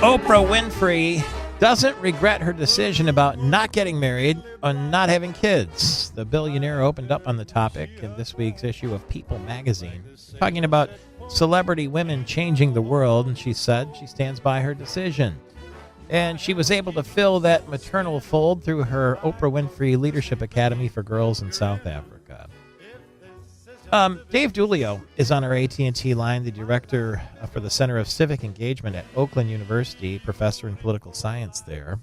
Oprah Winfrey doesn't regret her decision about not getting married or not having kids. The billionaire opened up on the topic in this week's issue of People magazine, talking about celebrity women changing the world, and she said she stands by her decision. And she was able to fill that maternal fold through her Oprah Winfrey Leadership Academy for Girls in South Africa. Dave Dulio is on our AT&T line, the director for the Center of Civic Engagement at Oakland University, professor in political science there.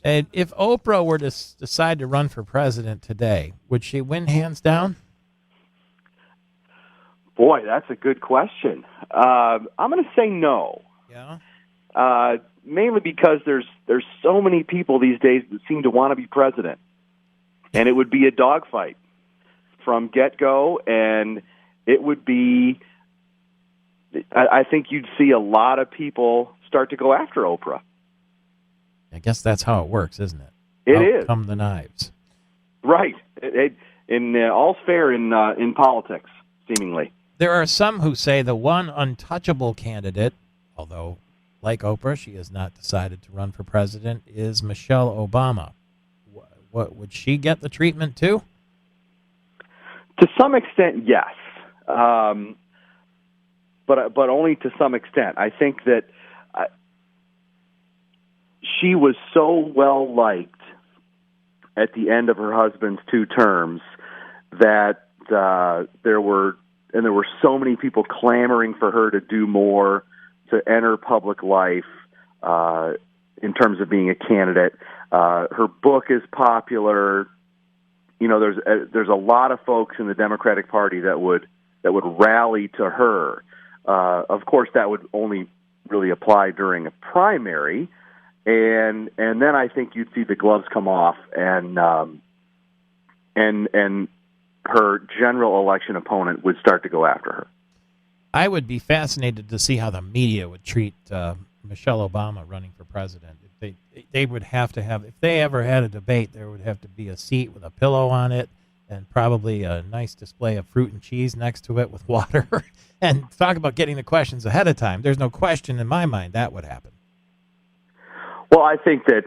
And if Oprah were to decide to run for president today, would she win hands down? Boy, that's a good question. I'm going to say no. Yeah. Mainly because there's so many people these days that seem to want to be president, and it would be a dogfight from get-go, and it would be, I think you'd see a lot of people start to go after Oprah. I guess that's how it works, isn't it? It Out is. come the knives. Right. All's fair in politics, seemingly. There are some who say the one untouchable candidate, although like Oprah, she has not decided to run for president, is Michelle Obama. What would she get the treatment too? To some extent, yes, but only to some extent. I think that she was so well liked at the end of her husband's 2 terms that there were so many people clamoring for her to do more, to enter public life in terms of being a candidate. Her book is popular. You know, there's a lot of folks in the Democratic Party that would rally to her. Of course, that would only really apply during a primary, and then I think you'd see the gloves come off, and her general election opponent would start to go after her. I would be fascinated to see how the media would treat Michelle Obama running for president. They would have to have, if they ever had a debate, there would have to be a seat with a pillow on it and probably a nice display of fruit and cheese next to it with water. And talk about getting the questions ahead of time. There's no question in my mind that would happen. Well, I think that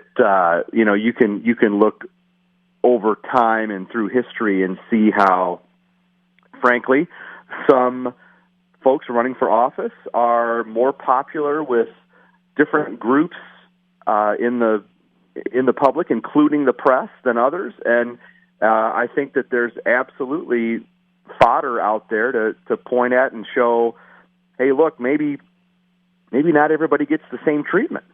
you can look over time and through history and see how, frankly, some folks running for office are more popular with different groups in the public, including the press, than others. And I think that there's absolutely fodder out there to point at and show, hey, look, maybe not everybody gets the same treatment.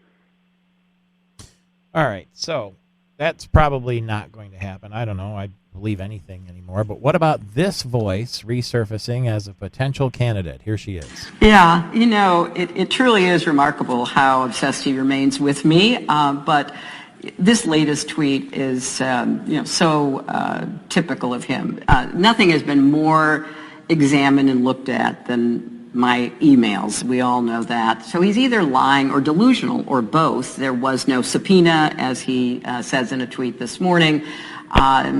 All right, so that's probably not going to happen. I don't know. I believe anything anymore. But what about this voice resurfacing as a potential candidate? Here she is. Yeah, it truly is remarkable how obsessed he remains with me. But this latest tweet is, so typical of him. Nothing has been more examined and looked at than my emails. We all know that. So he's either lying or delusional or both. There was no subpoena, as he says in a tweet this morning.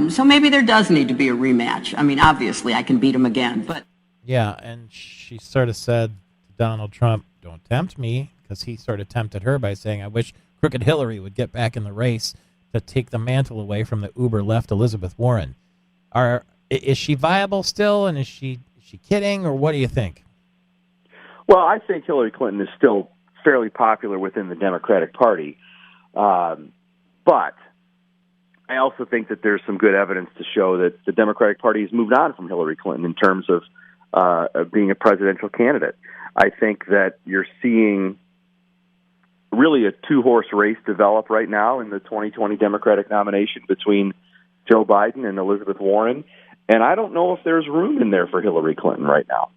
So maybe there does need to be a rematch. I mean, obviously, I can beat him again, but... Yeah, and she sort of said to Donald Trump, don't tempt me, because he sort of tempted her by saying, I wish Crooked Hillary would get back in the race to take the mantle away from the uber-left Elizabeth Warren. Is she viable still, and is she kidding, or what do you think? Well, I think Hillary Clinton is still fairly popular within the Democratic Party, but I also think that there's some good evidence to show that the Democratic Party has moved on from Hillary Clinton in terms of being a presidential candidate. I think that you're seeing really a 2-horse race develop right now in the 2020 Democratic nomination between Joe Biden and Elizabeth Warren, and I don't know if there's room in there for Hillary Clinton right now.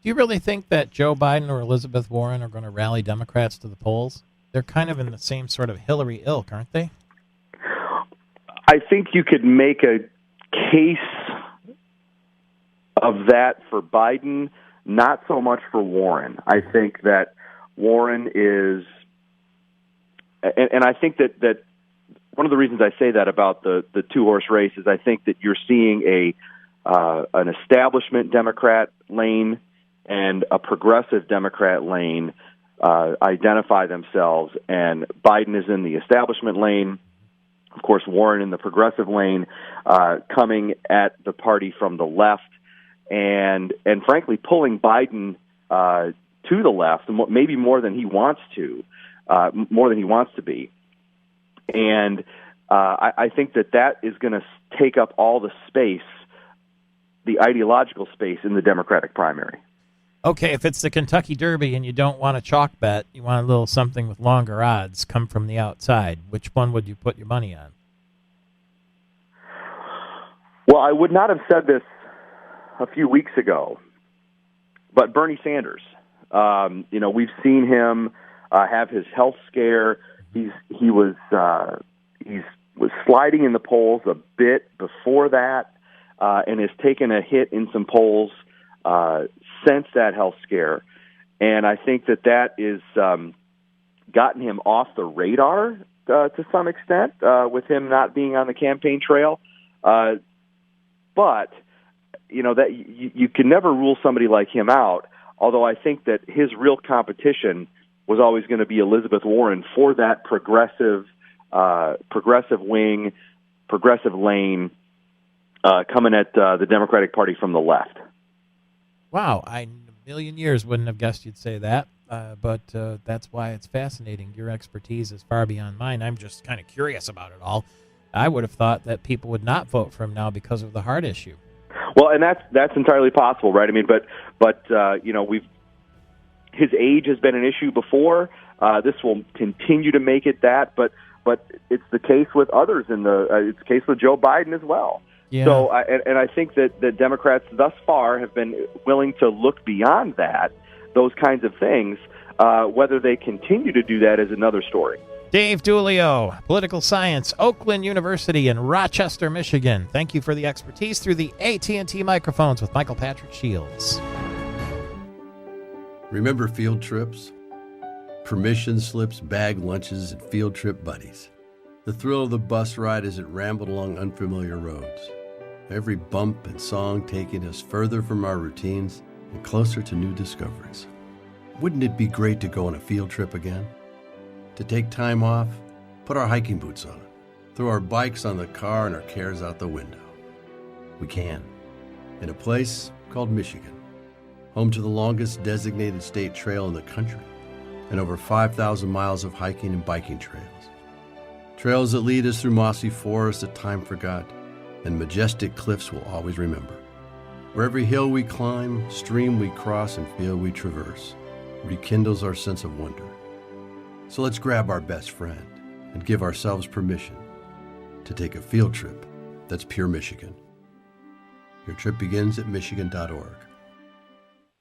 Do you really think that Joe Biden or Elizabeth Warren are going to rally Democrats to the polls? They're kind of in the same sort of Hillary ilk, aren't they? I think you could make a case of that for Biden, not so much for Warren. I think that Warren is, and I think that one of the reasons I say that about the 2-horse race is I think that you're seeing an establishment Democrat lane and a progressive Democrat lane identify themselves. And Biden is in the establishment lane. Of course, Warren in the progressive lane, coming at the party from the left, and frankly pulling Biden to the left, maybe more than he wants to be. And I think that is going to take up all the space, the ideological space in the Democratic primary. Okay, if it's the Kentucky Derby and you don't want a chalk bet, you want a little something with longer odds, come from the outside, which one would you put your money on? Well, I would not have said this a few weeks ago, but Bernie Sanders. We've seen him have his health scare. He was sliding in the polls a bit before that, and has taken a hit in some polls since that health scare. And I think that is gotten him off the radar to some extent, with him not being on the campaign trail. But that you can never rule somebody like him out. Although I think that his real competition was always going to be Elizabeth Warren for that progressive wing, progressive lane, coming at the Democratic Party from the left. Wow, I in a million years wouldn't have guessed you'd say that, but that's why it's fascinating. Your expertise is far beyond mine. I'm just kind of curious about it all. I would have thought that people would not vote for him now because of the heart issue. Well, and that's entirely possible, right? I mean, but his age has been an issue before. This will continue to make it that, but it's the case with others it's the case with Joe Biden as well. Yeah. So, I think that Democrats thus far have been willing to look beyond those kinds of things. Whether they continue to do that is another story. Dave Dulio, Political Science, Oakland University in Rochester, Michigan. Thank you for the expertise through the AT&T microphones with Michael Patrick Shiels. Remember field trips? Permission slips, bag lunches, and field trip buddies. The thrill of the bus ride as it rambled along unfamiliar roads. Every bump and song taking us further from our routines and closer to new discoveries. Wouldn't it be great to go on a field trip again? To take time off, put our hiking boots on, throw our bikes on the car and our cares out the window. We can, in a place called Michigan, home to the longest designated state trail in the country and over 5,000 miles of hiking and biking trails. Trails that lead us through mossy forests that time forgot and majestic cliffs we'll always remember. Where every hill we climb, stream we cross, and field we traverse rekindles our sense of wonder. So let's grab our best friend and give ourselves permission to take a field trip that's pure Michigan. Your trip begins at Michigan.org.